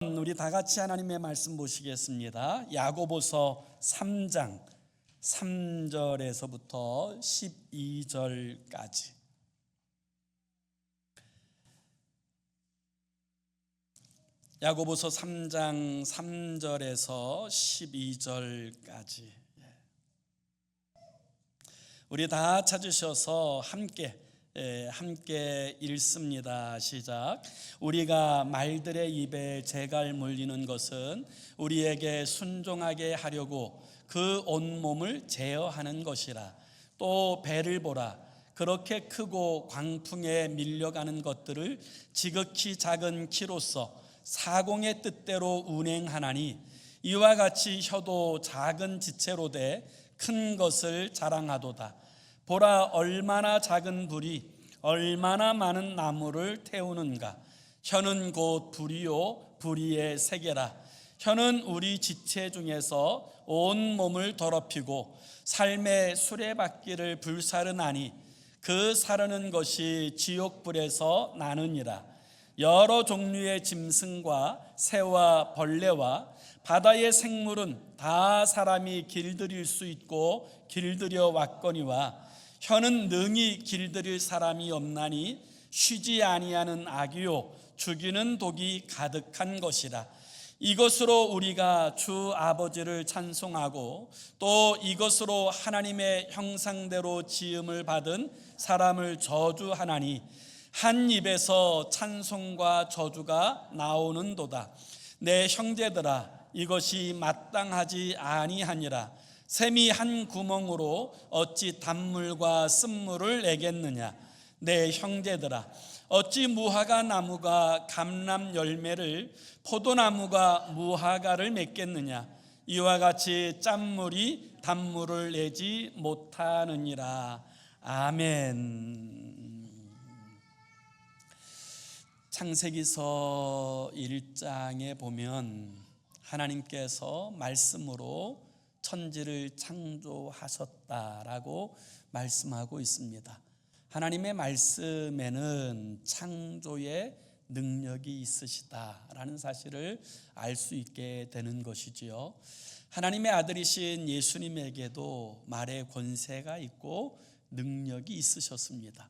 우리 다 같이 하나님의 말씀 보시겠습니다. 야고보서 3장 3절에서부터 12절까지. 야고보서 3장 3절에서 12절까지. 우리 다 찾으셔서 함께 읽습니다. 시작. 우리가 말들의 입에 재갈 물리는 것은 우리에게 순종하게 하려고 그 온몸을 제어하는 것이라. 또 배를 보라. 그렇게 크고 광풍에 밀려가는 것들을 지극히 작은 키로서 사공의 뜻대로 운행하나니, 이와 같이 혀도 작은 지체로 돼 큰 것을 자랑하도다. 보라, 얼마나 작은 불이 얼마나 많은 나무를 태우는가. 혀는 곧 불이요 불의의 세계라. 혀는 우리 지체 중에서 온 몸을 더럽히고 삶의 수레바퀴를 불사르나니, 그 사르는 것이 지옥불에서 나느니라. 여러 종류의 짐승과 새와 벌레와 바다의 생물은 다 사람이 길들일 수 있고 길들여 왔거니와, 혀는 능히 길들일 사람이 없나니 쉬지 아니하는 악이요 죽이는 독이 가득한 것이라. 이것으로 우리가 주 아버지를 찬송하고 또 이것으로 하나님의 형상대로 지음을 받은 사람을 저주하나니, 한 입에서 찬송과 저주가 나오는도다. 내 형제들아, 이것이 마땅하지 아니하니라. 샘이 한 구멍으로 어찌 단물과 쓴물을 내겠느냐. 내 형제들아, 어찌 무화과 나무가 감람 열매를, 포도나무가 무화과를 맺겠느냐. 이와 같이 짠물이 단물을 내지 못하느니라. 아멘. 창세기서 1장에 보면 하나님께서 말씀으로 천지를 창조하셨다라고 말씀하고 있습니다. 하나님의 말씀에는 창조의 능력이 있으시다라는 사실을 알 수 있게 되는 것이지요. 하나님의 아들이신 예수님에게도 말의 권세가 있고 능력이 있으셨습니다.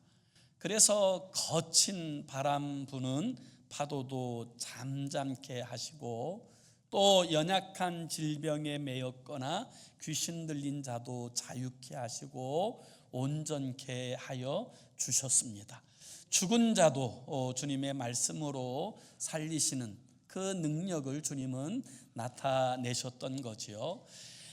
그래서 거친 바람 부는 파도도 잠잠케 하시고, 또 연약한 질병에 매였거나 귀신 들린 자도 자유케 하시고 온전케 하여 주셨습니다. 죽은 자도 주님의 말씀으로 살리시는 그 능력을 주님은 나타내셨던 거지요.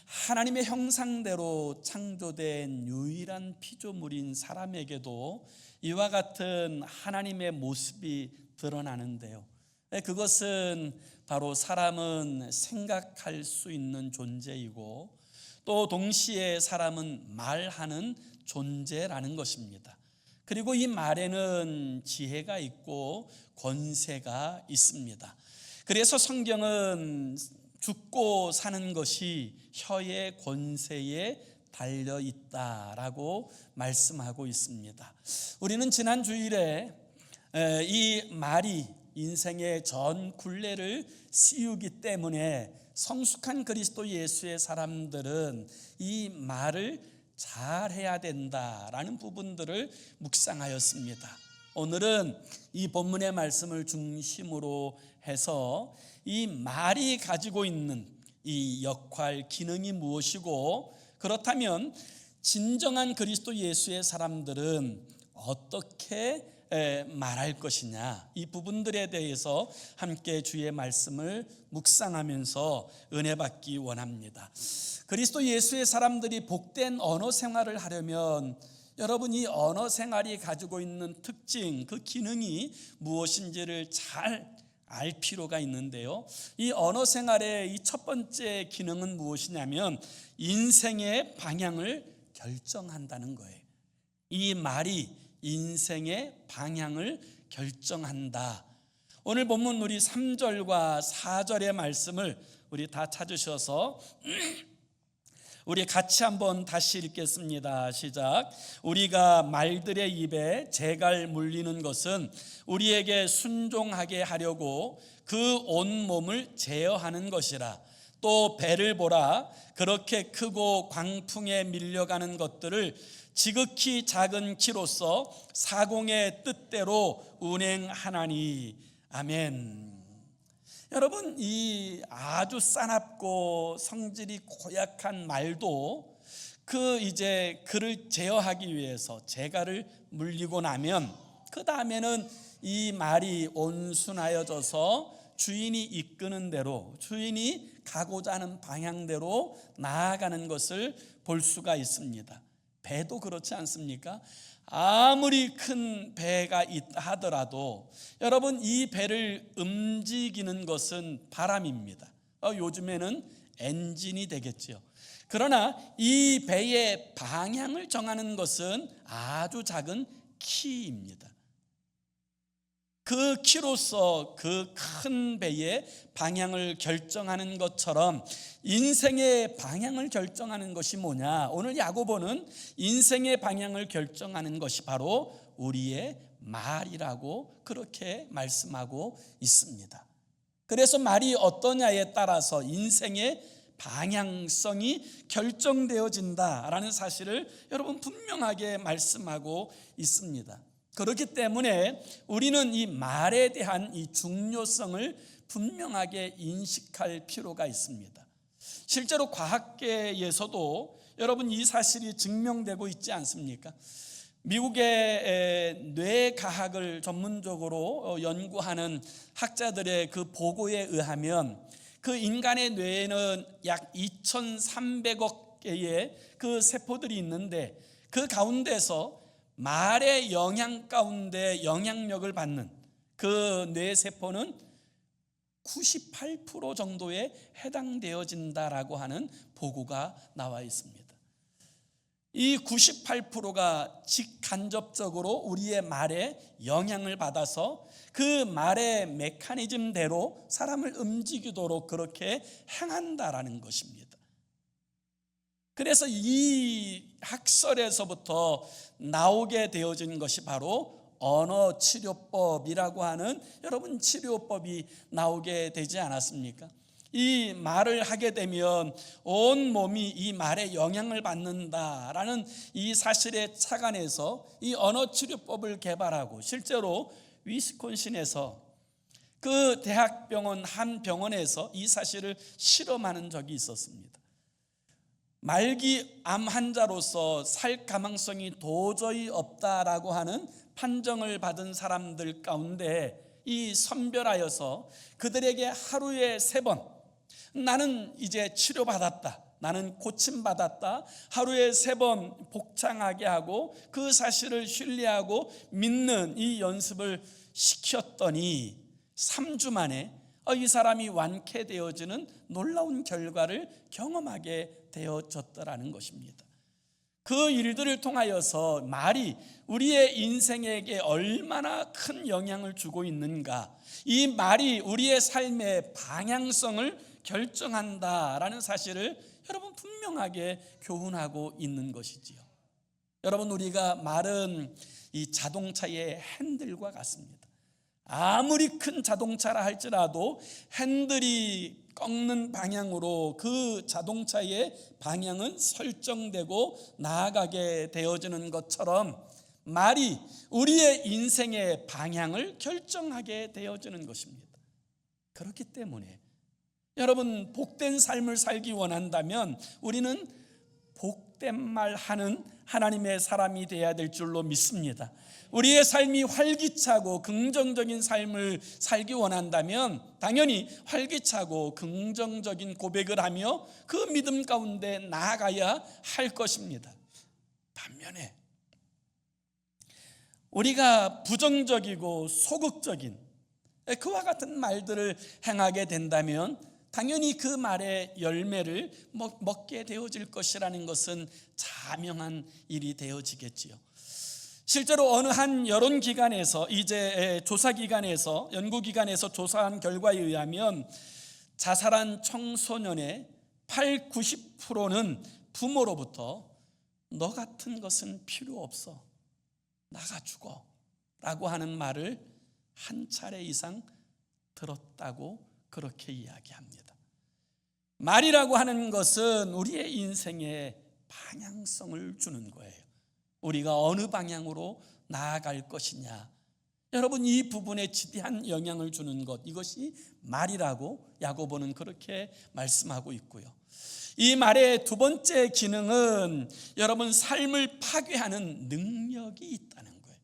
하나님의 형상대로 창조된 유일한 피조물인 사람에게도 이와 같은 하나님의 모습이 드러나는데요, 그것은 바로 사람은 생각할 수 있는 존재이고 또 동시에 사람은 말하는 존재라는 것입니다. 그리고 이 말에는 지혜가 있고 권세가 있습니다. 그래서 성경은 죽고 사는 것이 혀의 권세에 달려 있다라고 말씀하고 있습니다. 우리는 지난 주일에 이 말이 인생의 전 굴레를 씌우기 때문에 성숙한 그리스도 예수의 사람들은 이 말을 잘해야 된다라는 부분들을 묵상하였습니다. 오늘은 이 본문의 말씀을 중심으로 해서 이 말이 가지고 있는 이 역할, 기능이 무엇이고, 그렇다면 진정한 그리스도 예수의 사람들은 어떻게 말할 것이냐, 이 부분들에 대해서 함께 주의 말씀을 묵상하면서 은혜 받기 원합니다. 그리스도 예수의 사람들이 복된 언어 생활을 하려면 여러분, 이 언어 생활이 가지고 있는 특징, 그 기능이 무엇인지를 잘 알 필요가 있는데요, 이 언어 생활의 이 첫 번째 기능은 무엇이냐면 인생의 방향을 결정한다는 거예요. 이 말이 인생의 방향을 결정한다. 오늘 본문 우리 3절과 4절의 말씀을 우리 다 찾으셔서 우리 같이 한번 다시 읽겠습니다. 시작. 우리가 말들의 입에 재갈 물리는 것은 우리에게 순종하게 하려고 그 온몸을 제어하는 것이라. 또 배를 보라. 그렇게 크고 광풍에 밀려가는 것들을 지극히 작은 키로서 사공의 뜻대로 운행하나니. 아멘. 여러분, 이 아주 싸납고 성질이 고약한 말도 그를 제어하기 위해서 재갈을 물리고 나면 그 다음에는 이 말이 온순하여져서 주인이 이끄는 대로, 주인이 가고자 하는 방향대로 나아가는 것을 볼 수가 있습니다. 배도 그렇지 않습니까? 아무리 큰 배가 있다 하더라도 여러분, 이 배를 움직이는 것은 바람입니다. 요즘에는 엔진이 되겠죠. 그러나 이 배의 방향을 정하는 것은 아주 작은 키입니다. 그 키로서 그 큰 배의 방향을 결정하는 것처럼 인생의 방향을 결정하는 것이 뭐냐? 오늘 야고보는 인생의 방향을 결정하는 것이 바로 우리의 말이라고 그렇게 말씀하고 있습니다. 그래서 말이 어떠냐에 따라서 인생의 방향성이 결정되어진다라는 사실을 여러분 분명하게 말씀하고 있습니다. 그렇기 때문에 우리는 이 말에 대한 이 중요성을 분명하게 인식할 필요가 있습니다. 실제로 과학계에서도 여러분 이 사실이 증명되고 있지 않습니까? 미국의 뇌과학을 전문적으로 연구하는 학자들의 그 보고에 의하면 그 인간의 뇌에는 약 2,300억 개의 그 세포들이 있는데 그 가운데서 말의 영향 가운데 영향력을 받는 그 뇌세포는 98% 정도에 해당되어진다라고 하는 보고가 나와 있습니다. 이 98%가 직간접적으로 우리의 말에 영향을 받아서 그 말의 메커니즘대로 사람을 움직이도록 그렇게 행한다라는 것입니다. 그래서 이 학설에서부터 나오게 되어진 것이 바로 언어치료법이라고 하는 여러분 치료법이 나오게 되지 않았습니까? 이 말을 하게 되면 온 몸이 이 말에 영향을 받는다라는 이 사실에 착안해서 이 언어치료법을 개발하고 실제로 위스콘신에서 그 대학병원 한 병원에서 이 사실을 실험하는 적이 있었습니다. 말기 암 환자로서 살 가망성이 도저히 없다라고 하는 판정을 받은 사람들 가운데 이 선별하여서 그들에게 하루에 3번 나는 이제 치료받았다, 나는 고침받았다, 하루에 3번 복창하게 하고 그 사실을 신뢰하고 믿는 이 연습을 시켰더니 3주 만에 이 사람이 완쾌되어지는 놀라운 결과를 경험하게 되어졌더라는 것입니다. 그 일들을 통하여서 말이 우리의 인생에게 얼마나 큰 영향을 주고 있는가, 이 말이 우리의 삶의 방향성을 결정한다라는 사실을 여러분 분명하게 교훈하고 있는 것이지요. 여러분, 우리가 말은 이 자동차의 핸들과 같습니다. 아무리 큰 자동차라 할지라도 핸들이 꺾는 방향으로 그 자동차의 방향은 설정되고 나아가게 되어지는 것처럼 말이 우리의 인생의 방향을 결정하게 되어지는 것입니다. 그렇기 때문에 여러분, 복된 삶을 살기 원한다면 우리는 복된 말 하는 하나님의 사람이 되어야 될 줄로 믿습니다. 우리의 삶이 활기차고 긍정적인 삶을 살기 원한다면 당연히 활기차고 긍정적인 고백을 하며 그 믿음 가운데 나아가야 할 것입니다. 반면에 우리가 부정적이고 소극적인 그와 같은 말들을 행하게 된다면 당연히 그 말의 열매를 먹게 되어질 것이라는 것은 자명한 일이 되어지겠지요. 실제로 어느 한 여론기관에서 이제 조사기관에서 연구기관에서 조사한 결과에 의하면 자살한 청소년의 80-90%는 부모로부터 너 같은 것은 필요 없어, 나가 죽어 라고 하는 말을 한 차례 이상 들었다고 그렇게 이야기합니다. 말이라고 하는 것은 우리의 인생에 방향성을 주는 거예요. 우리가 어느 방향으로 나아갈 것이냐, 여러분 이 부분에 지대한 영향을 주는 것, 이것이 말이라고 야고보는 그렇게 말씀하고 있고요. 이 말의 두 번째 기능은 여러분 삶을 파괴하는 능력이 있다는 거예요.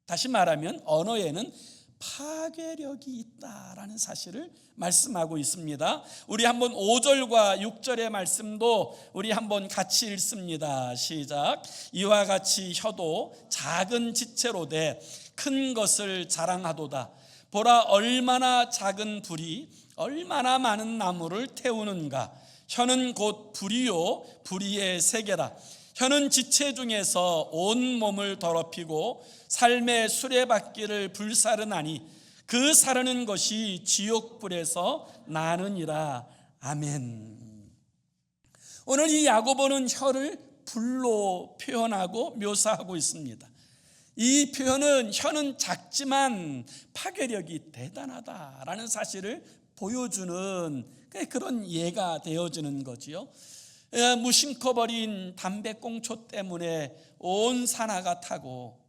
다시 말하면 언어에는 파괴력이 있다라는 사실을 말씀하고 있습니다. 우리 한번 5절과 6절의 말씀도 우리 한번 같이 읽습니다. 시작. 이와 같이 혀도 작은 지체로 돼 큰 것을 자랑하도다. 보라, 얼마나 작은 불이 얼마나 많은 나무를 태우는가. 혀는 곧 불이요 불의의 세계라. 혀는 지체 중에서 온 몸을 더럽히고 삶의 수레바퀴를 불사르나니 그 사르는 것이 지옥불에서 나느니라. 아멘. 오늘 이 야고보는 혀를 불로 표현하고 묘사하고 있습니다. 이 표현은 혀는 작지만 파괴력이 대단하다라는 사실을 보여주는 그런 예가 되어지는 거지요. 무심코 버린 담배꽁초 때문에 온 산하가 타고,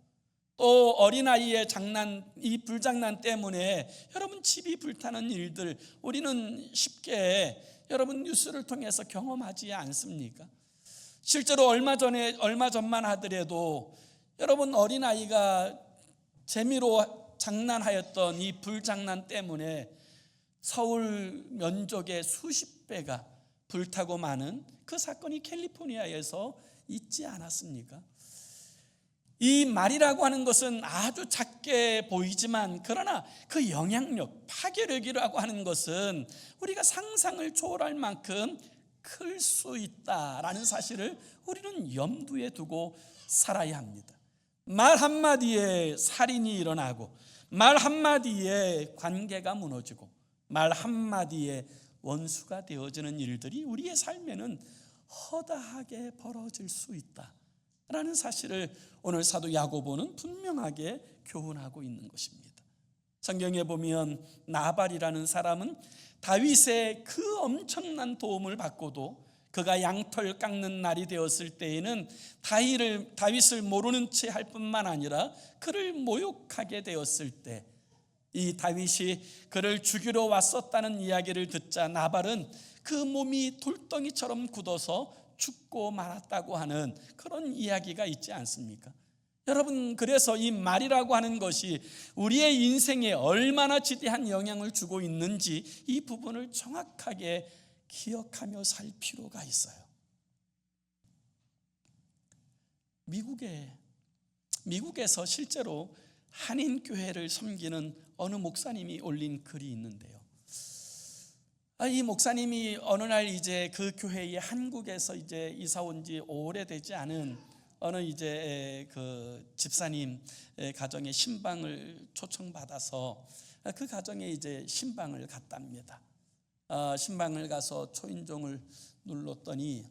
또 어린아이의 장난, 이 불장난 때문에 여러분 집이 불타는 일들 우리는 쉽게 여러분 뉴스를 통해서 경험하지 않습니까? 실제로 얼마 전만 하더라도 여러분 어린아이가 재미로 장난하였던 이 불장난 때문에 서울 면적의 수십 배가 불타고 마는 그 사건이 캘리포니아에서 있지 않았습니까? 이 말이라고 하는 것은 아주 작게 보이지만 그러나 그 영향력, 파괴력이라고 하는 것은 우리가 상상을 초월할 만큼 클 수 있다라는 사실을 우리는 염두에 두고 살아야 합니다. 말 한마디에 살인이 일어나고, 말 한마디에 관계가 무너지고, 말 한마디에 원수가 되어지는 일들이 우리의 삶에는 허다하게 벌어질 수 있다라는 사실을 오늘 사도 야고보는 분명하게 교훈하고 있는 것입니다. 성경에 보면 나발이라는 사람은 다윗의 그 엄청난 도움을 받고도 그가 양털 깎는 날이 되었을 때에는 다윗을 모르는 채 할 뿐만 아니라 그를 모욕하게 되었을 때, 이 다윗이 그를 죽이러 왔었다는 이야기를 듣자 나발은 그 몸이 돌덩이처럼 굳어서 죽고 말았다고 하는 그런 이야기가 있지 않습니까? 여러분, 그래서 이 말이라고 하는 것이 우리의 인생에 얼마나 지대한 영향을 주고 있는지 이 부분을 정확하게 기억하며 살 필요가 있어요. 미국에서 실제로 한인교회를 섬기는 어느 목사님이 올린 글이 있는데요. 이 목사님이 어느 날 이제 그 교회에 한국에서 이제 이사 온 지 오래되지 않은 어느 이제 그 집사님 가정에 신방을 초청받아서 그 가정에 이제 신방을 갔답니다. 신방을 가서 초인종을 눌렀더니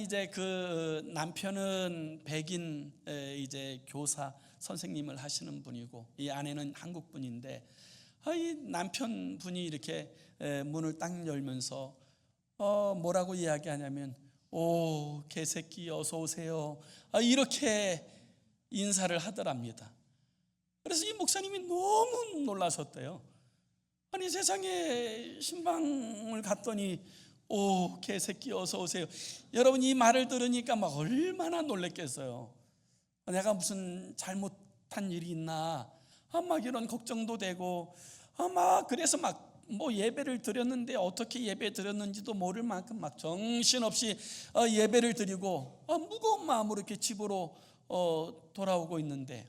이제 그 남편은 백인 이제 교사 선생님을 하시는 분이고 이 아내는 한국 분인데, 이 남편분이 이렇게 문을 딱 열면서 뭐라고 이야기하냐면 오 개새끼 어서 오세요, 이렇게 인사를 하더랍니다. 그래서 이 목사님이 너무 놀라셨대요. 아니 세상에 신방을 갔더니 오 개새끼 어서 오세요. 여러분 이 말을 들으니까 막 얼마나 놀랬겠어요. 내가 무슨 잘못한 일이 있나 막 이런 걱정도 되고 막 그래서 막 뭐 예배를 드렸는데 어떻게 예배 드렸는지도 모를 만큼 막 정신없이 예배를 드리고 무거운 마음으로 이렇게 집으로 돌아오고 있는데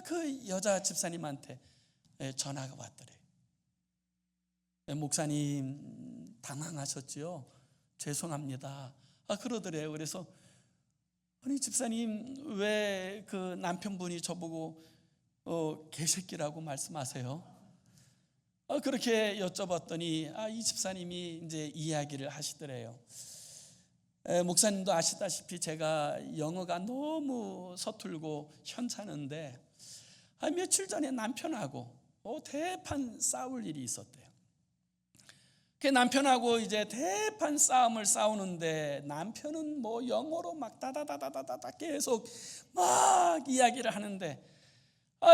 그 여자 집사님한테 전화가 왔더래요. 목사님 당황하셨지요? 죄송합니다. 그러더래요. 그래서 아니 집사님 왜 그 남편분이 저보고 개새끼라고 말씀하세요? 그렇게 여쭤봤더니 이 집사님이 이제 이야기를 하시더래요. 목사님도 아시다시피 제가 영어가 너무 서툴고 현찮은데 며칠 전에 남편하고 대판 싸울 일이 있었대요. 그 남편하고 이제 대판 싸움을 싸우는데 남편은 뭐 영어로 막 다다다다다다 계속 막 이야기를 하는데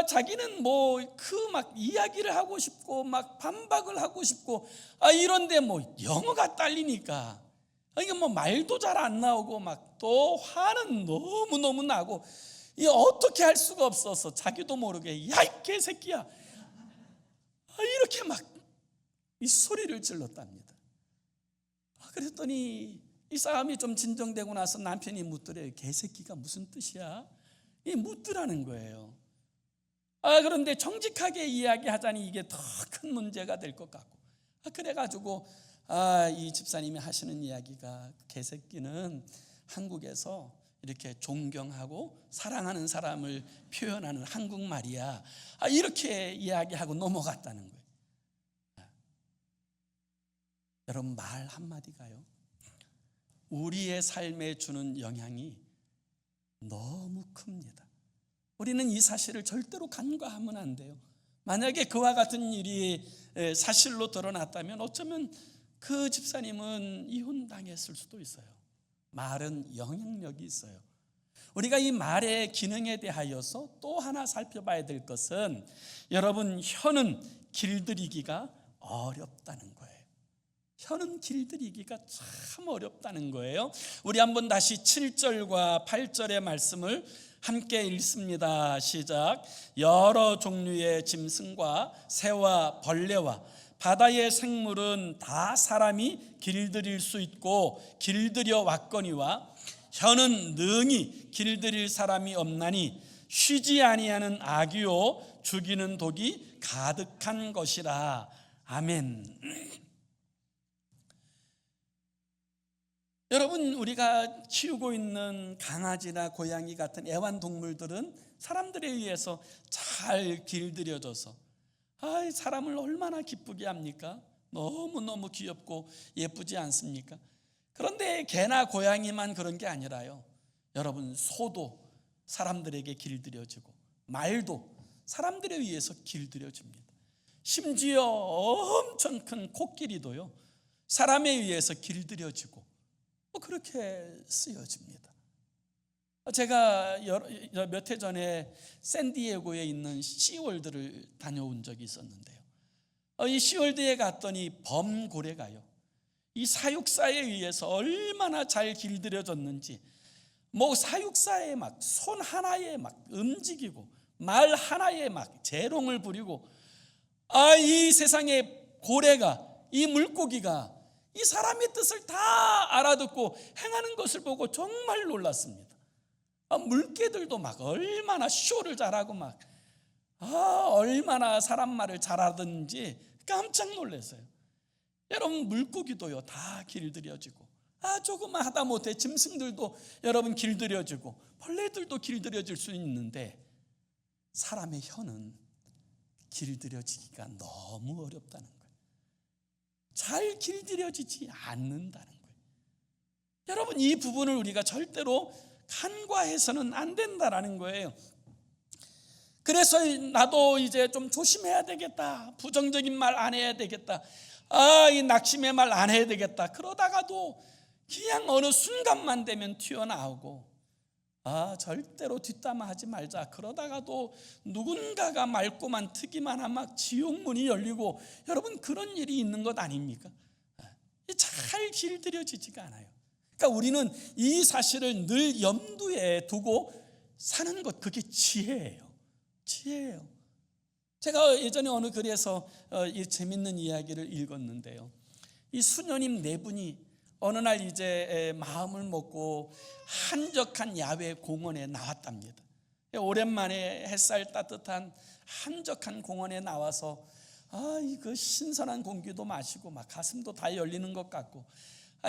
자기는 뭐 그 막 이야기를 하고 싶고 막 반박을 하고 싶고 이런데 뭐 영어가 딸리니까 이게 뭐 말도 잘 안 나오고 막 또 화는 너무너무 나고 이 어떻게 할 수가 없어서 자기도 모르게 야 이 개새끼야 이렇게 막 이 소리를 질렀답니다. 그랬더니 이 싸움이 좀 진정되고 나서 남편이 묻더래요. 개새끼가 무슨 뜻이야? 이 묻더라는 거예요. 그런데 정직하게 이야기하자니 이게 더 큰 문제가 될 것 같고 그래가지고 이 집사님이 하시는 이야기가 개새끼는 한국에서 이렇게 존경하고 사랑하는 사람을 표현하는 한국말이야. 이렇게 이야기하고 넘어갔다는 거예요. 여러분, 말 한마디가요 우리의 삶에 주는 영향이 너무 큽니다. 우리는 이 사실을 절대로 간과하면 안 돼요. 만약에 그와 같은 일이 사실로 드러났다면 어쩌면 그 집사님은 이혼당했을 수도 있어요. 말은 영향력이 있어요. 우리가 이 말의 기능에 대하여서 또 하나 살펴봐야 될 것은 여러분, 혀는 길들이기가 어렵다는 거예요. 혀는 길들이기가 참 어렵다는 거예요. 우리 한번 다시 7절과 8절의 말씀을 함께 읽습니다. 시작. 여러 종류의 짐승과 새와 벌레와 바다의 생물은 다 사람이 길들일 수 있고 길들여 왔거니와 혀는 능히 길들일 사람이 없나니 쉬지 아니하는 악이요 죽이는 독이 가득한 것이라. 아멘. 여러분, 우리가 키우고 있는 강아지나 고양이 같은 애완동물들은 사람들에 의해서 잘 길들여져서 사람을 얼마나 기쁘게 합니까? 너무너무 귀엽고 예쁘지 않습니까? 그런데 개나 고양이만 그런 게 아니라요, 여러분, 소도 사람들에게 길들여지고 말도 사람들에 의해서 길들여집니다. 심지어 엄청 큰 코끼리도요 사람에 의해서 길들여지고 그렇게 쓰여집니다. 제가 몇 해 전에 샌디에고에 있는 시월드를 다녀온 적이 있었는데요, 이 시월드에 갔더니 범고래가요 이 사육사에 의해서 얼마나 잘 길들여졌는지 뭐 사육사의 막 손 하나에 막 움직이고 말 하나에 막 재롱을 부리고 이 세상의 고래가, 이 물고기가 이 사람의 뜻을 다 알아듣고 행하는 것을 보고 정말 놀랐습니다. 물개들도 막 얼마나 쇼를 잘하고 막 얼마나 사람 말을 잘하든지 깜짝 놀랐어요. 여러분, 물고기도요 다 길들여지고 조금만 하다못해 짐승들도 여러분 길들여지고 벌레들도 길들여질 수 있는데 사람의 혀는 길들여지기가 너무 어렵다는 거예요. 잘 길들여지지 않는다는 거예요. 여러분, 이 부분을 우리가 절대로 간과해서는 안 된다라는 거예요. 그래서 나도 이제 좀 조심해야 되겠다, 부정적인 말 안 해야 되겠다, 이 낙심의 말 안 해야 되겠다, 그러다가도 그냥 어느 순간만 되면 튀어나오고 절대로 뒷담화하지 말자, 그러다가도 누군가가 맑고만 트기만 하면 막 지옥문이 열리고 여러분 그런 일이 있는 것 아닙니까? 잘 길들여지지가 않아요. 그러니까 우리는 이 사실을 늘 염두에 두고 사는 것, 그게 지혜예요. 제가 예전에 어느 글에서 이 재밌는 이야기를 읽었는데요, 이 수녀님 네 분이 어느 날 이제 마음을 먹고 한적한 야외 공원에 나왔답니다. 오랜만에 햇살 따뜻한 한적한 공원에 나와서 이거 신선한 공기도 마시고 막 가슴도 다 열리는 것 같고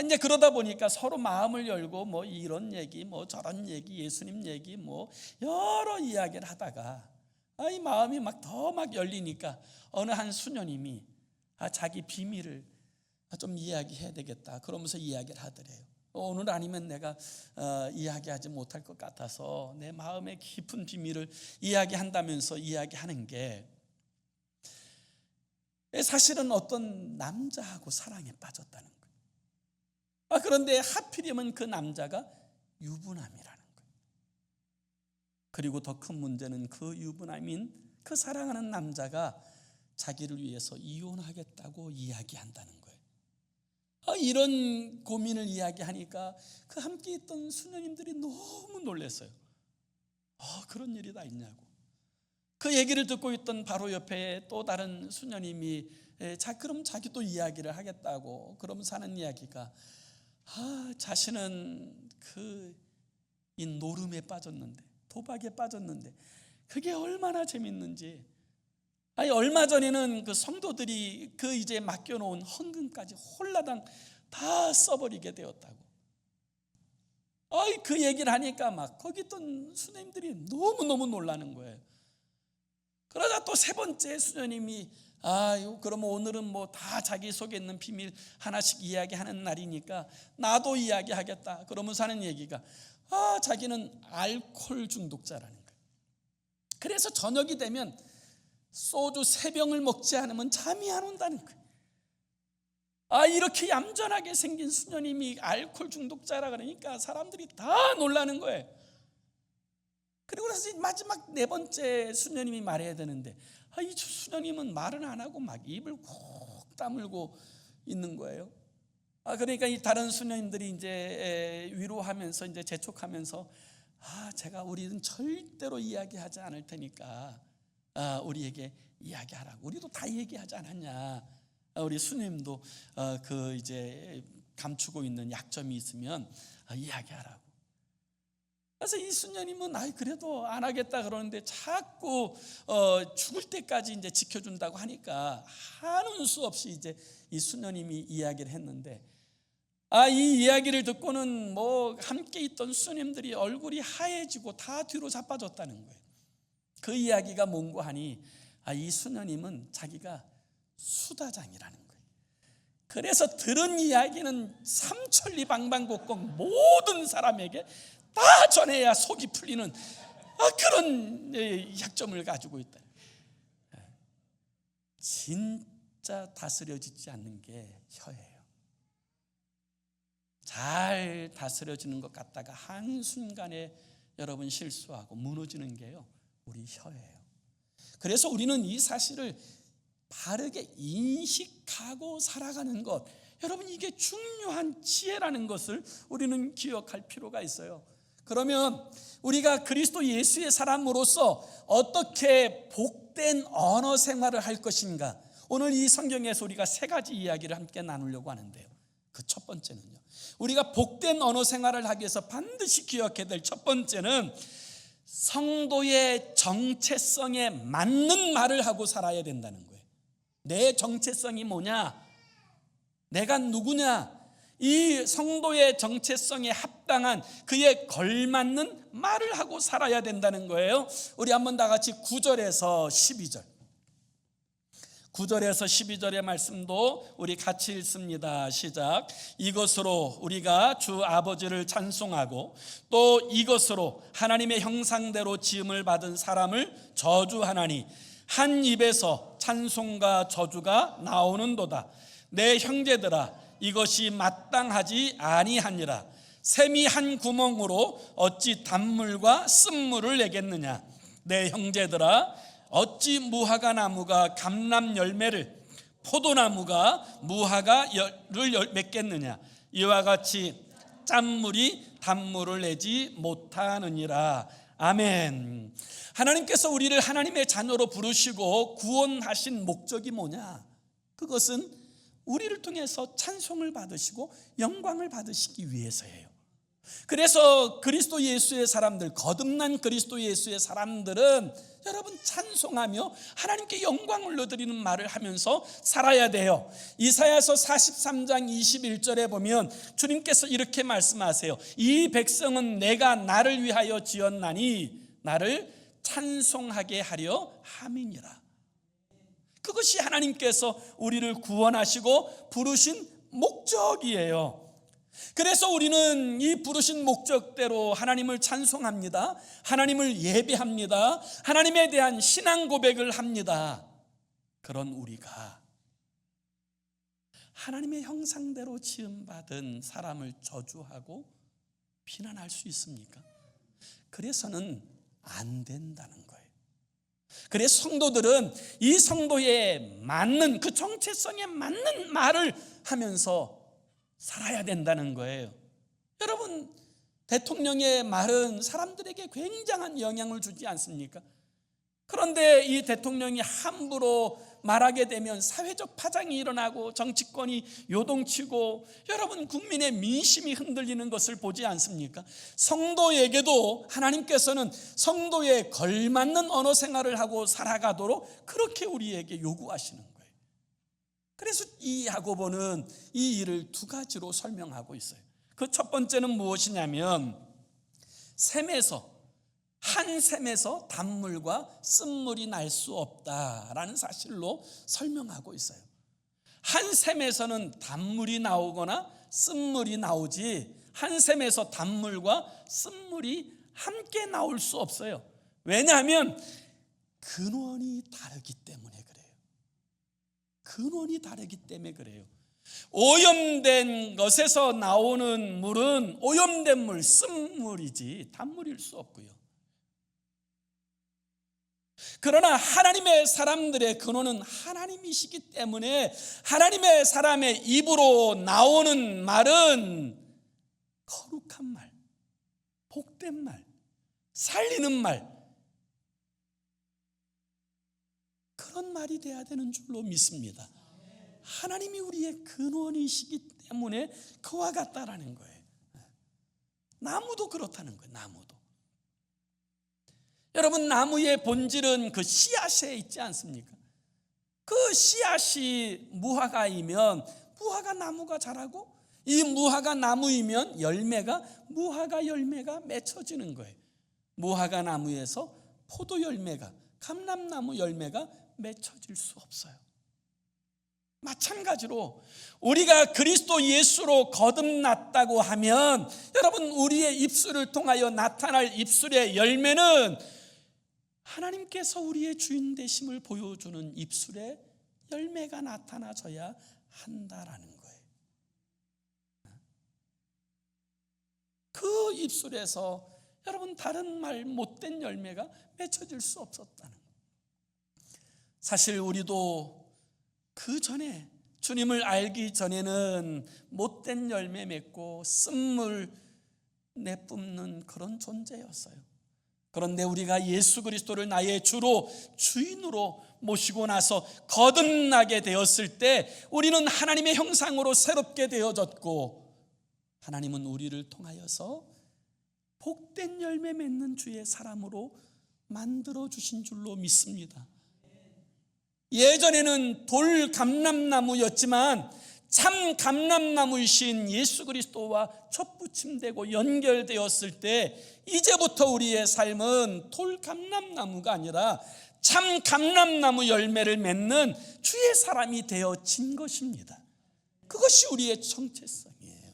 이제 그러다 보니까 서로 마음을 열고 뭐 이런 얘기 뭐 저런 얘기, 예수님 얘기 뭐 여러 이야기를 하다가 이 마음이 막 더 막 열리니까 어느 한 수녀님이 자기 비밀을 좀 이야기해야 되겠다 그러면서 이야기를 하더래요. 오늘 아니면 내가 이야기하지 못할 것 같아서 내 마음의 깊은 비밀을 이야기한다면서 이야기하는 게 사실은 어떤 남자하고 사랑에 빠졌다는 거예요. 그런데 하필이면 그 남자가 유부남이라는 거예요. 그리고 더 큰 문제는 그 유부남인 그 사랑하는 남자가 자기를 위해서 이혼하겠다고 이야기한다는 거예요. 이런 고민을 이야기하니까 그 함께 있던 수녀님들이 너무 놀랐어요. 그런 일이 다 있냐고. 그 얘기를 듣고 있던 바로 옆에 또 다른 수녀님이 그럼 자기도 이야기를 하겠다고 그러면서 하는 이야기가 자신은 이 노름에 빠졌는데, 도박에 빠졌는데 그게 얼마나 재밌는지. 얼마 전에는 그 성도들이 그 이제 맡겨놓은 헌금까지 홀라당 다 써버리게 되었다고. 그 얘기를 하니까 막 거기 있던 수녀님들이 너무너무 놀라는 거예요. 그러다 또 세 번째 수녀님이 그러면 오늘은 뭐 다 자기 속에 있는 비밀 하나씩 이야기하는 날이니까 나도 이야기하겠다 그러면서 하는 얘기가 자기는 알코올 중독자라는 거예요. 그래서 저녁이 되면 소주 3병을 먹지 않으면 잠이 안 온다는 거예요. 이렇게 얌전하게 생긴 수녀님이 알코올 중독자라 그러니까 사람들이 다 놀라는 거예요. 그리고 나서 마지막 4번째 수녀님이 말해야 되는데 이 수녀님은 말은 안 하고 막 입을 콕 다물고 있는 거예요. 그러니까 이 다른 수녀님들이 이제 위로하면서 이제 재촉하면서 우리는 절대로 이야기하지 않을 테니까 우리에게 이야기하라고. 우리도 다 얘기하지 않았냐. 우리 수녀님도 그 이제 감추고 있는 약점이 있으면 이야기하라고. 그래서 이 수녀님은 그래도 안 하겠다 그러는데 자꾸 죽을 때까지 이제 지켜준다고 하니까 하는 수 없이 이제 이 수녀님이 이야기를 했는데 이 이야기를 듣고는 뭐 함께 있던 수녀님들이 얼굴이 하얘지고 다 뒤로 자빠졌다는 거예요. 그 이야기가 뭔고 하니 이 수녀님은 자기가 수다장이라는 거예요. 그래서 들은 이야기는 삼천리 방방곡곡 모든 사람에게 다 전해야 속이 풀리는 그런 약점을 가지고 있다. 진짜 다스려지지 않는 게 혀예요. 잘 다스려지는 것 같다가 한순간에 여러분 실수하고 무너지는 게요, 우리 혀예요. 그래서 우리는 이 사실을 바르게 인식하고 살아가는 것, 여러분 이게 중요한 지혜라는 것을 우리는 기억할 필요가 있어요. 그러면 우리가 그리스도 예수의 사람으로서 어떻게 복된 언어 생활을 할 것인가, 오늘 이 성경에서 우리가 3가지 이야기를 함께 나누려고 하는데요. 그 첫 번째는요, 우리가 복된 언어 생활을 하기 위해서 반드시 기억해야 될 첫 번째는 성도의 정체성에 맞는 말을 하고 살아야 된다는 거예요. 내 정체성이 뭐냐, 내가 누구냐, 이 성도의 정체성에 합당한 그에 걸맞는 말을 하고 살아야 된다는 거예요. 우리 한번 다 같이 9절에서 12절 9절에서 12절의 말씀도 우리 같이 읽습니다. 시작. 이것으로 우리가 주 아버지를 찬송하고 또 이것으로 하나님의 형상대로 지음을 받은 사람을 저주하나니 한 입에서 찬송과 저주가 나오는도다. 내 형제들아, 이것이 마땅하지 아니하니라. 샘이 한 구멍으로 어찌 단물과 쓴물을 내겠느냐. 내 형제들아, 어찌 무화과 나무가 감람 열매를, 포도나무가 무화과를 맺겠느냐. 이와 같이 짠물이 단물을 내지 못하느니라. 아멘. 하나님께서 우리를 하나님의 자녀로 부르시고 구원하신 목적이 뭐냐? 그것은 우리를 통해서 찬송을 받으시고 영광을 받으시기 위해서예요. 그래서 그리스도 예수의 사람들, 거듭난 그리스도 예수의 사람들은 여러분 찬송하며 하나님께 영광을 올려드리는 말을 하면서 살아야 돼요. 이사야서 43장 21절에 보면 주님께서 이렇게 말씀하세요. 이 백성은 내가 나를 위하여 지었나니 나를 찬송하게 하려 함이니라. 그것이 하나님께서 우리를 구원하시고 부르신 목적이에요. 그래서 우리는 이 부르신 목적대로 하나님을 찬송합니다. 하나님을 예배합니다. 하나님에 대한 신앙 고백을 합니다. 그런 우리가 하나님의 형상대로 지음받은 사람을 저주하고 비난할 수 있습니까? 그래서는 안 된다는 거예요. 그래서 성도들은 이 성도에 맞는, 그 정체성에 맞는 말을 하면서 살아야 된다는 거예요. 여러분, 대통령의 말은 사람들에게 굉장한 영향을 주지 않습니까? 그런데 이 대통령이 함부로 말하게 되면 사회적 파장이 일어나고 정치권이 요동치고 여러분, 국민의 민심이 흔들리는 것을 보지 않습니까? 성도에게도 하나님께서는 성도에 걸맞는 언어 생활을 하고 살아가도록 그렇게 우리에게 요구하시는 거예요. 그래서 이 야고보는 이 일을 두 가지로 설명하고 있어요. 그 첫 번째는 무엇이냐면, 한 샘에서 단물과 쓴물이 날 수 없다라는 사실로 설명하고 있어요. 한 샘에서는 단물이 나오거나 쓴물이 나오지, 한 샘에서 단물과 쓴물이 함께 나올 수 없어요. 왜냐하면 근원이 다르기 때문에 그래요. 근원이 다르기 때문에 그래요. 오염된 것에서 나오는 물은 오염된 물, 쓴물이지 단물일 수 없고요. 그러나 하나님의 사람들의 근원은 하나님이시기 때문에 하나님의 사람의 입으로 나오는 말은 거룩한 말, 복된 말, 살리는 말, 그런 말이 돼야 되는 줄로 믿습니다. 하나님이 우리의 근원이시기 때문에 그와 같다라는 거예요. 나무도 그렇다는 거예요. 나무도. 여러분, 나무의 본질은 그 씨앗에 있지 않습니까? 그 씨앗이 무화과이면 무화과 나무가 자라고, 이 무화과 나무이면 무화과 열매가 맺혀지는 거예요. 무화과 나무에서 포도 열매가, 감람나무 열매가 맺혀질 수 없어요. 마찬가지로 우리가 그리스도 예수로 거듭났다고 하면 여러분, 우리의 입술을 통하여 나타날 입술의 열매는 하나님께서 우리의 주인 되심을 보여주는 입술의 열매가 나타나져야 한다라는 거예요. 그 입술에서 여러분, 다른 말, 못된 열매가 맺혀질 수 없었다는 거예요. 사실 우리도 그 전에, 주님을 알기 전에는 못된 열매 맺고 쓴물 내뿜는 그런 존재였어요. 그런데 우리가 예수 그리스도를 나의 주로, 주인으로 모시고 나서 거듭나게 되었을 때 우리는 하나님의 형상으로 새롭게 되어졌고, 하나님은 우리를 통하여서 복된 열매 맺는 주의 사람으로 만들어 주신 줄로 믿습니다. 예전에는 돌 감람나무였지만 참 감람나무이신 예수 그리스도와 촛붙임되고 연결되었을 때 이제부터 우리의 삶은 돌 감람나무가 아니라 참 감람나무 열매를 맺는 주의 사람이 되어진 것입니다. 그것이 우리의 정체성이에요.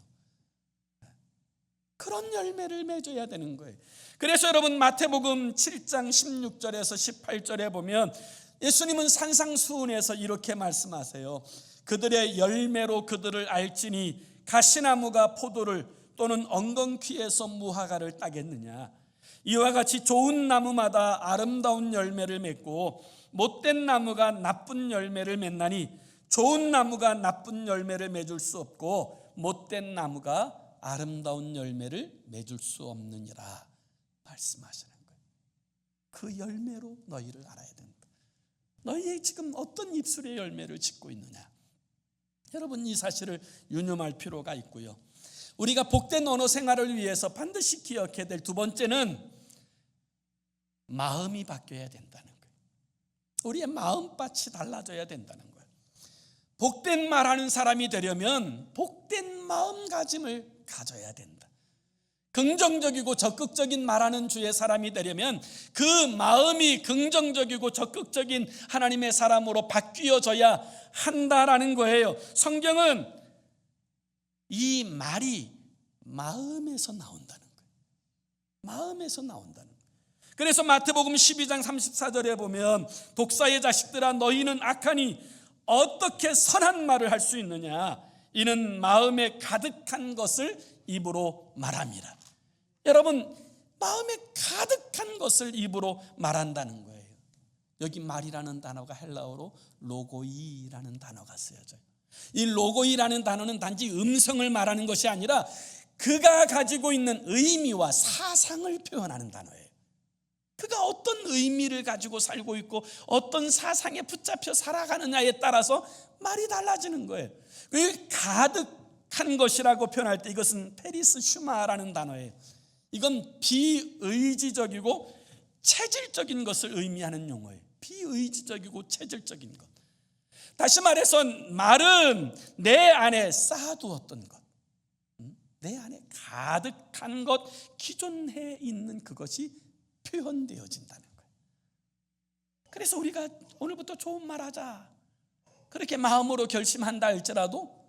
그런 열매를 맺어야 되는 거예요. 그래서 여러분, 마태복음 7장 16절에서 18절에 보면 예수님은 산상수훈에서 이렇게 말씀하세요. 그들의 열매로 그들을 알지니 가시나무가 포도를 또는 엉겅퀴에서 무화과를 따겠느냐. 이와 같이 좋은 나무마다 아름다운 열매를 맺고 못된 나무가 나쁜 열매를 맺나니 좋은 나무가 나쁜 열매를 맺을 수 없고 못된 나무가 아름다운 열매를 맺을 수 없느니라 말씀하시는 거예요. 그 열매로 너희를 알아야 된다. 너희 지금 어떤 입술의 열매를 짓고 있느냐. 여러분, 이 사실을 유념할 필요가 있고요. 우리가 복된 언어 생활을 위해서 반드시 기억해야 될 두 번째는 마음이 바뀌어야 된다는 거예요. 우리의 마음밭이 달라져야 된다는 거예요. 복된 말하는 사람이 되려면 복된 마음가짐을 가져야 된다. 긍정적이고 적극적인 말하는 주의 사람이 되려면 그 마음이 긍정적이고 적극적인 하나님의 사람으로 바뀌어져야 한다라는 거예요. 성경은 이 말이 마음에서 나온다는 거예요. 마음에서 나온다는 거예요. 그래서 마태복음 12장 34절에 보면 독사의 자식들아 너희는 악하니 어떻게 선한 말을 할 수 있느냐 이는 마음에 가득한 것을 입으로 말함이라. 여러분, 마음에 가득한 것을 입으로 말한다는 거예요. 여기 말이라는 단어가 헬라어로 로고이라는 단어가 쓰여져요. 이 로고이라는 단어는 단지 음성을 말하는 것이 아니라 그가 가지고 있는 의미와 사상을 표현하는 단어예요. 그가 어떤 의미를 가지고 살고 있고 어떤 사상에 붙잡혀 살아가느냐에 따라서 말이 달라지는 거예요. 그 가득한 것이라고 표현할 때 이것은 페리스 슈마라는 단어예요. 이건 비의지적이고 체질적인 것을 의미하는 용어예요. 비의지적이고 체질적인 것. 다시 말해서 말은 내 안에 쌓아두었던 것, 내 안에 가득한 것, 기존해 있는 그것이 표현되어진다는 거예요. 그래서 우리가 오늘부터 좋은 말 하자 그렇게 마음으로 결심한다 할지라도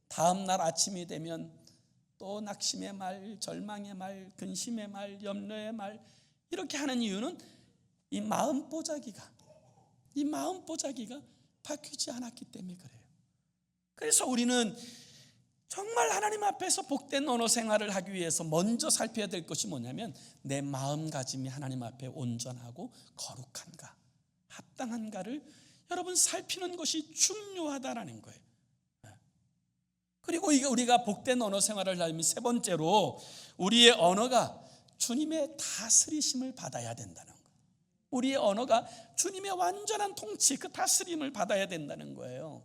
다음 날 아침이 되면 또 낙심의 말, 절망의 말, 근심의 말, 염려의 말 이렇게 하는 이유는 이 마음 보자기가 바뀌지 않았기 때문에 그래요. 그래서 우리는 정말 하나님 앞에서 복된 언어 생활을 하기 위해서 먼저 살펴야 될 것이 뭐냐면 내 마음가짐이 하나님 앞에 온전하고 거룩한가, 합당한가를 여러분 살피는 것이 중요하다라는 거예요. 그리고 우리가 복된 언어 생활을 하려면 세 번째로 우리의 언어가 주님의 다스리심을 받아야 된다는 거예요. 우리의 언어가 주님의 완전한 통치, 그 다스림을 받아야 된다는 거예요.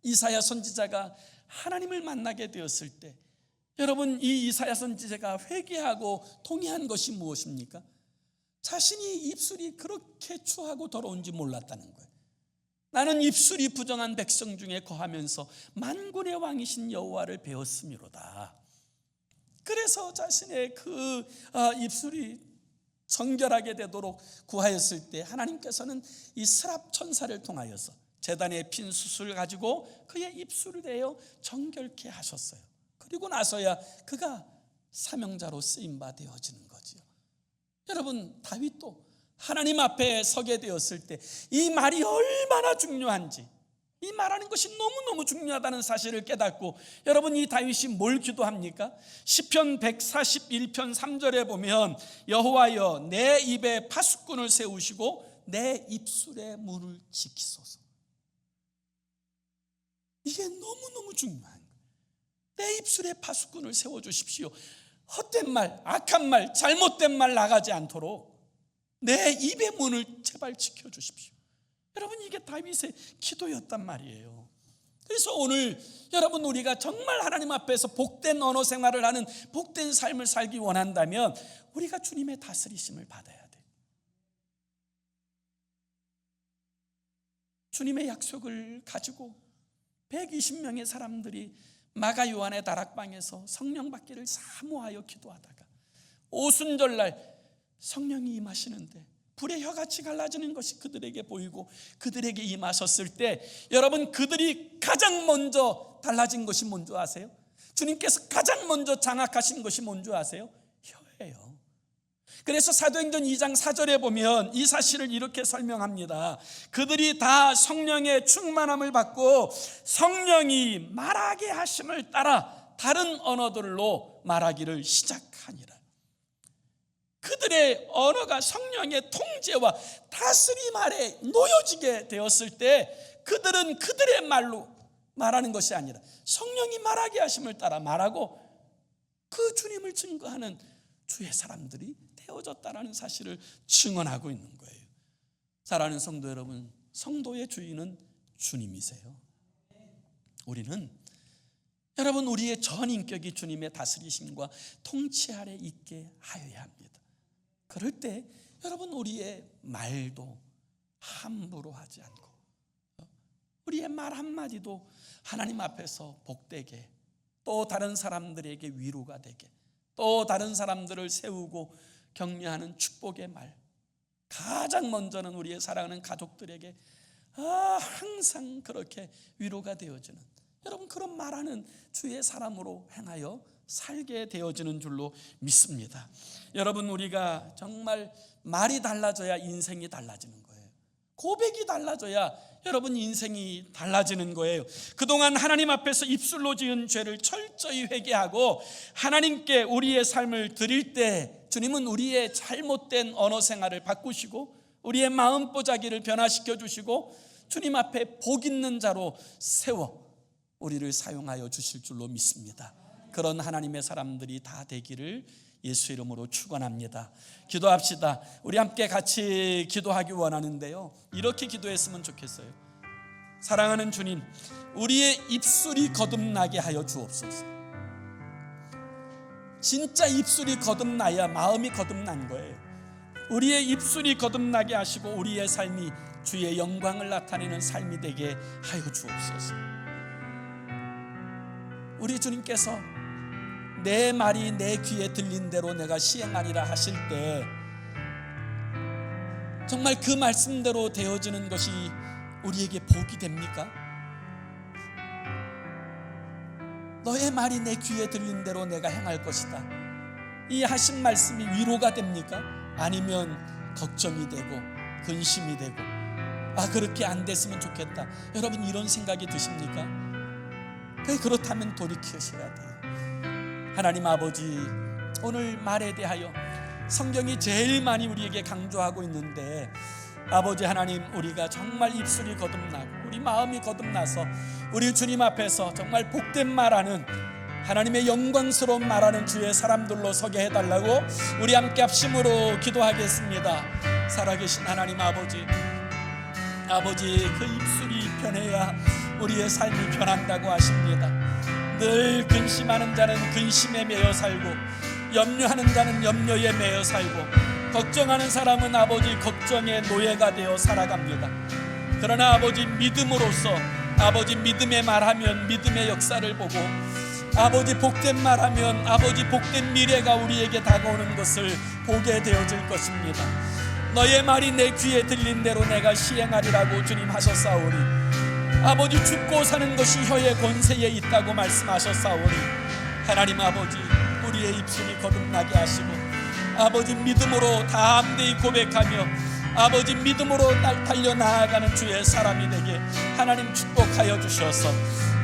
이사야 선지자가 하나님을 만나게 되었을 때 여러분, 이 이사야 선지자가 회개하고 통회한 것이 무엇입니까? 자신이 입술이 그렇게 추하고 더러운지 몰랐다는 거예요. 나는 입술이 부정한 백성 중에 거하면서 만군의 왕이신 여호와를 배웠음이로다. 그래서 자신의 그 입술이 정결하게 되도록 구하였을 때 하나님께서는 이 스랍 천사를 통하여서 제단에 핀 수술을 가지고 그의 입술을 대어 정결케 하셨어요. 그리고 나서야 그가 사명자로 쓰임바 되어지는 거지요. 여러분, 다윗도 하나님 앞에 서게 되었을 때 이 말이 얼마나 중요한지, 이 말하는 것이 너무너무 중요하다는 사실을 깨닫고 여러분, 이 다윗이 뭘 기도합니까? 시편 141편 3절에 보면 여호와여 내 입에 파수꾼을 세우시고 내 입술의 문을 지키소서. 이게 너무너무 중요한 거예요. 내 입술에 파수꾼을 세워주십시오. 헛된 말, 악한 말, 잘못된 말 나가지 않도록 내 입의 문을 제발 지켜주십시오. 여러분, 이게 다윗의 기도였단 말이에요. 그래서 오늘 여러분, 우리가 정말 하나님 앞에서 복된 언어 생활을 하는 복된 삶을 살기 원한다면 우리가 주님의 다스리심을 받아야 돼요. 주님의 약속을 가지고 120명의 사람들이 마가 요한의 다락방에서 성령 받기를 사모하여 기도하다가 오순절날 성령이 임하시는데 불의 혀같이 갈라지는 것이 그들에게 보이고 그들에게 임하셨을 때 여러분, 그들이 가장 먼저 달라진 것이 뭔지 아세요? 주님께서 가장 먼저 장악하신 것이 뭔지 아세요? 혀예요. 그래서 사도행전 2장 4절에 보면 이 사실을 이렇게 설명합니다. 그들이 다 성령의 충만함을 받고 성령이 말하게 하심을 따라 다른 언어들로 말하기를 시작하니라. 그들의 언어가 성령의 통제와 다스림 아래 놓여지게 되었을 때 그들은 그들의 말로 말하는 것이 아니라 성령이 말하게 하심을 따라 말하고 그 주님을 증거하는 주의 사람들이 되어졌다는 사실을 증언하고 있는 거예요. 사랑하는 성도 여러분, 성도의 주인은 주님이세요. 우리는 여러분, 우리의 전 인격이 주님의 다스리심과 통치 아래 있게 하여야 합니다. 그럴 때 여러분, 우리의 말도 함부로 하지 않고 우리의 말 한마디도 하나님 앞에서 복되게, 또 다른 사람들에게 위로가 되게, 또 다른 사람들을 세우고 격려하는 축복의 말, 가장 먼저는 우리의 사랑하는 가족들에게 항상 그렇게 위로가 되어지는 여러분, 그런 말하는 주의 사람으로 행하여 살게 되어지는 줄로 믿습니다. 여러분, 우리가 정말 말이 달라져야 인생이 달라지는 거예요. 고백이 달라져야 여러분 인생이 달라지는 거예요. 그동안 하나님 앞에서 입술로 지은 죄를 철저히 회개하고 하나님께 우리의 삶을 드릴 때 주님은 우리의 잘못된 언어 생활을 바꾸시고 우리의 마음보자기를 변화시켜 주시고 주님 앞에 복 있는 자로 세워 우리를 사용하여 주실 줄로 믿습니다. 그런 하나님의 사람들이 다 되기를 예수 이름으로 축원합니다. 기도합시다. 우리 함께 같이 기도하기 원하는데요, 이렇게 기도했으면 좋겠어요. 사랑하는 주님, 우리의 입술이 거듭나게 하여 주옵소서. 진짜 입술이 거듭나야 마음이 거듭난 거예요. 우리의 입술이 거듭나게 하시고 우리의 삶이 주의 영광을 나타내는 삶이 되게 하여 주옵소서. 우리 주님께서 내 말이 내 귀에 들린 대로 내가 시행하리라 하실 때 정말 그 말씀대로 되어지는 것이 우리에게 복이 됩니까? 너의 말이 내 귀에 들린 대로 내가 행할 것이다, 이 하신 말씀이 위로가 됩니까? 아니면 걱정이 되고 근심이 되고 그렇게 안 됐으면 좋겠다, 여러분 이런 생각이 드십니까? 그렇다면 돌이키셔야 돼요. 하나님 아버지, 오늘 말에 대하여 성경이 제일 많이 우리에게 강조하고 있는데 아버지 하나님, 우리가 정말 입술이 거듭나고 우리 마음이 거듭나서 우리 주님 앞에서 정말 복된 말하는, 하나님의 영광스러운 말하는 주의 사람들로 서게 해달라고 우리 함께 합심으로 기도하겠습니다. 살아계신 하나님 아버지, 그 입술이 변해야 우리의 삶이 변한다고 하십니다. 늘 근심하는 자는 근심에 매여 살고 염려하는 자는 염려에 매여 살고 걱정하는 사람은 아버지 걱정의 노예가 되어 살아갑니다. 그러나 아버지 믿음으로써 아버지 믿음의 말하면 믿음의 역사를 보고 아버지 복된 말하면 아버지 복된 미래가 우리에게 다가오는 것을 보게 되어질 것입니다. 너의 말이 내 귀에 들린 대로 내가 시행하리라고 주님 하셨사오니 아버지 죽고 사는 것이 혀의 권세에 있다고 말씀하셨사오니 하나님 아버지, 우리의 입술이 거듭나게 하시고 아버지 믿음으로 담대히 고백하며 아버지 믿음으로 달려나아가는 주의 사람이 되게 하나님 축복하여 주셔서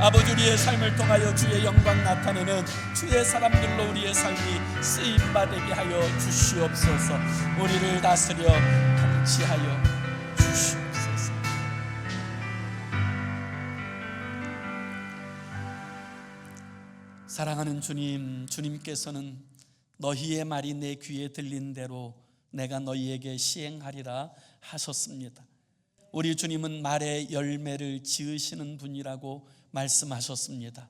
아버지 우리의 삶을 통하여 주의 영광 나타내는 주의 사람들로 우리의 삶이 쓰임받게 하여 주시옵소서. 우리를 다스려 통치하여 주시옵소서. 사랑하는 주님, 주님께서는 너희의 말이 내 귀에 들린 대로 내가 너희에게 시행하리라 하셨습니다. 우리 주님은 말의 열매를 지으시는 분이라고 말씀하셨습니다.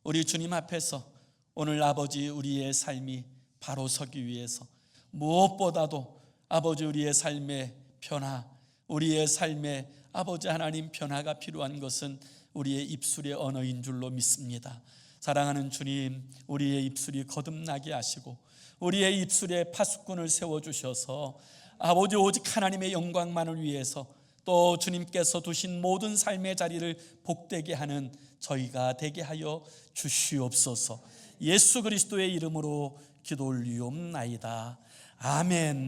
우리 주님 앞에서 오늘 아버지 우리의 삶이 바로 서기 위해서 무엇보다도 아버지 우리의 삶의 변화, 우리의 삶의 아버지 하나님 변화가 필요한 것은 우리의 입술의 언어인 줄로 믿습니다. 사랑하는 주님, 우리의 입술이 거듭나게 하시고 우리의 입술에 파수꾼을 세워주셔서 아버지 오직 하나님의 영광만을 위해서 또 주님께서 두신 모든 삶의 자리를 복되게 하는 저희가 되게 하여 주시옵소서. 예수 그리스도의 이름으로 기도 올리옵나이다. 아멘.